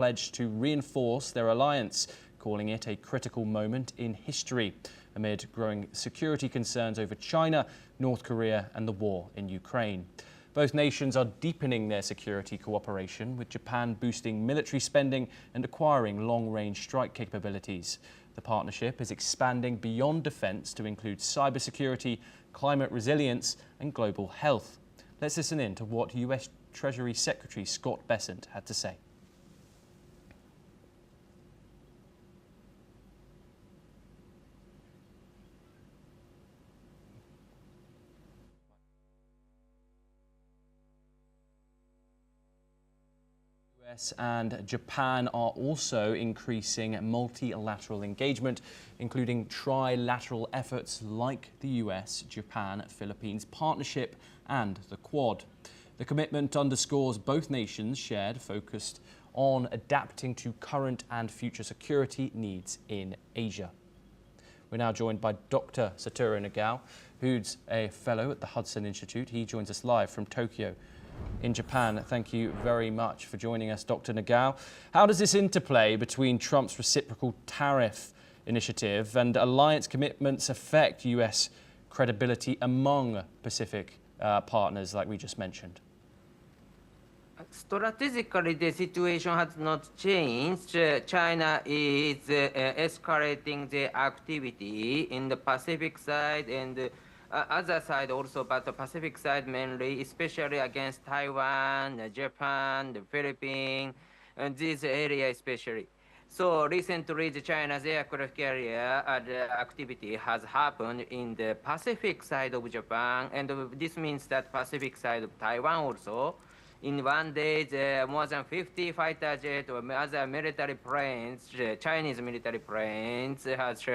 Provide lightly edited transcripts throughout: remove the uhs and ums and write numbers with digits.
pledged to reinforce their alliance, calling it a critical moment in history, amid growing security concerns over China, North Korea and the war in Ukraine. Both nations are deepening their security cooperation, with Japan boosting military spending and acquiring long-range strike capabilities. The partnership is expanding beyond defence to include cybersecurity, climate resilience and global health. Let's listen in to what US Treasury Secretary Scott Bessent had to say. US and Japan are also increasing multilateral engagement, including trilateral efforts like the US-Japan-Philippines partnership and the Quad. The commitment underscores both nations' shared focus on adapting to current and future security needs in Asia. We're now joined by Dr. Satoru Nagao, who's a fellow at the Hudson Institute. He joins us live from Tokyo in Japan. Thank you very much for joining us, Dr. Nagao. How does this interplay between Trump's reciprocal tariff initiative and alliance commitments affect US credibility among Pacific partners like we just mentioned? Strategically, the situation has not changed. China is escalating the activity in the Pacific side and other side also, but the Pacific side mainly, especially against Taiwan, Japan, the Philippines, and this area especially. So recently, China's aircraft carrier activity has happened in the Pacific side of Japan, and this means that Pacific side of Taiwan also. In one day, more than 50 fighter jets or other military planes, Chinese military planes, has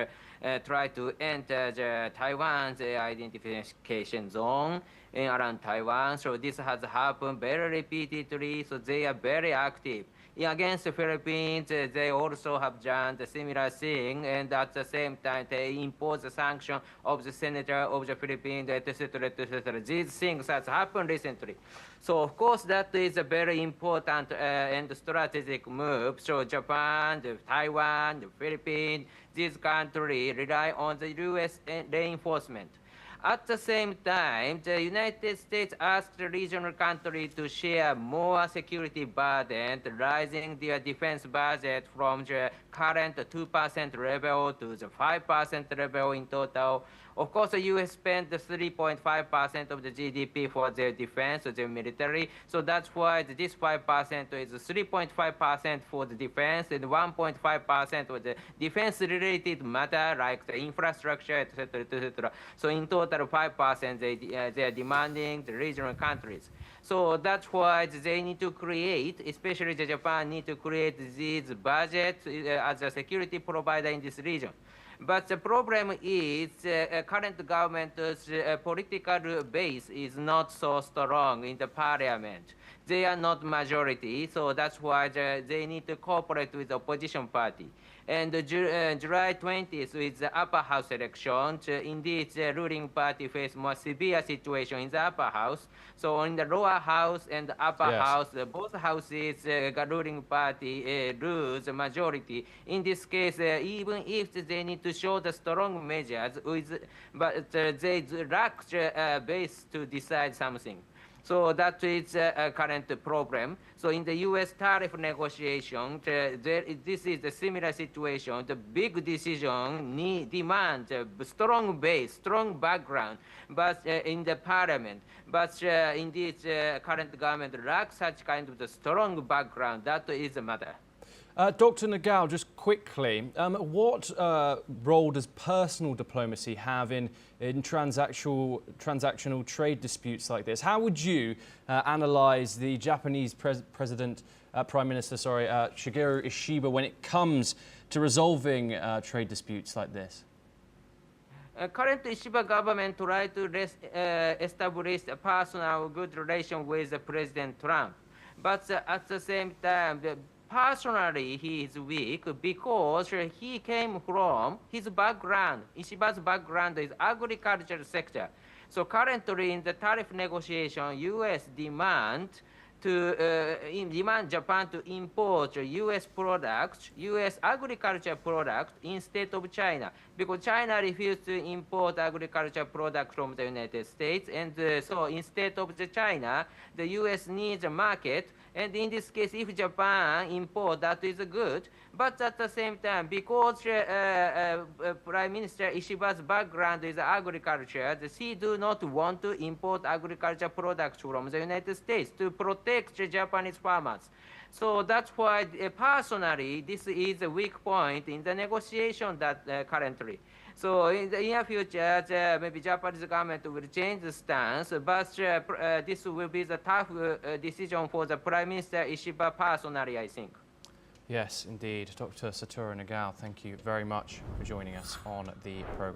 tried to enter Taiwan's identification zone around Taiwan. So this has happened very repeatedly, so they are very active. Against the Philippines, they also have done the similar thing, and at the same time, they impose the sanction of the senator of the Philippines, etc., etc. These things has happened recently. So, of course, that is a very important and strategic move. So, Japan, Taiwan, the Philippines, these countries rely on the U.S. reinforcement. At the same time, the United States asked the regional countries to share more security burden, rising their defense budget from the current 2% level to the 5% level in total. Of course, the U.S. spent 3.5% of the GDP for their defense, their military. So that's why this 5% is 3.5% for the defense and 1.5% for the defense-related matter like the infrastructure, etc., etc. So in total, 5% they are demanding the regional countries. So that's why they need to create, especially Japan need to create these budgets as a security provider in this region. But the problem is current government's political base is not so strong in the parliament. They are not majority, so that's why they need to cooperate with the opposition party. And July 20th, with the upper house election, indeed the ruling party faced more severe situation in the upper house. So in the lower house and the upper house, both houses, ruling party lose the majority. In this case, even if they need to show the strong measures, but they lack base to decide something. So that is a current problem. So in the U.S. tariff negotiation, this is a similar situation. The big decision demands a strong base, strong background, but in the parliament. But indeed, current government lacks such kind of the strong background. That is the matter. Dr. Nagao, just quickly, what role does personal diplomacy have in transactional trade disputes like this? How would you analyze the Japanese Prime Minister, Shigeru Ishiba, when it comes to resolving trade disputes like this? Current Ishiba government tried to establish a personal good relation with President Trump, but at the same time, personally, he is weak because he came from his background. Ishiba's background is agricultural sector. So currently in the tariff negotiation, U.S. demand demand Japan to import U.S. products, U.S. agriculture products instead of China, because China refused to import agriculture products from the United States, and so instead of China, the U.S. needs a market, and in this case, if Japan import, that is good. But at the same time, because Prime Minister Ishiba's background is agriculture, he do not want to import agriculture products from the United States to protect the Japanese farmers. So that's why, personally, this is a weak point in the negotiation that currently. So in the near future, maybe Japanese government will change the stance, but this will be the tough decision for the Prime Minister Ishiba personally, I think. Yes, indeed. Dr. Satoru Nagao, thank you very much for joining us on the programme.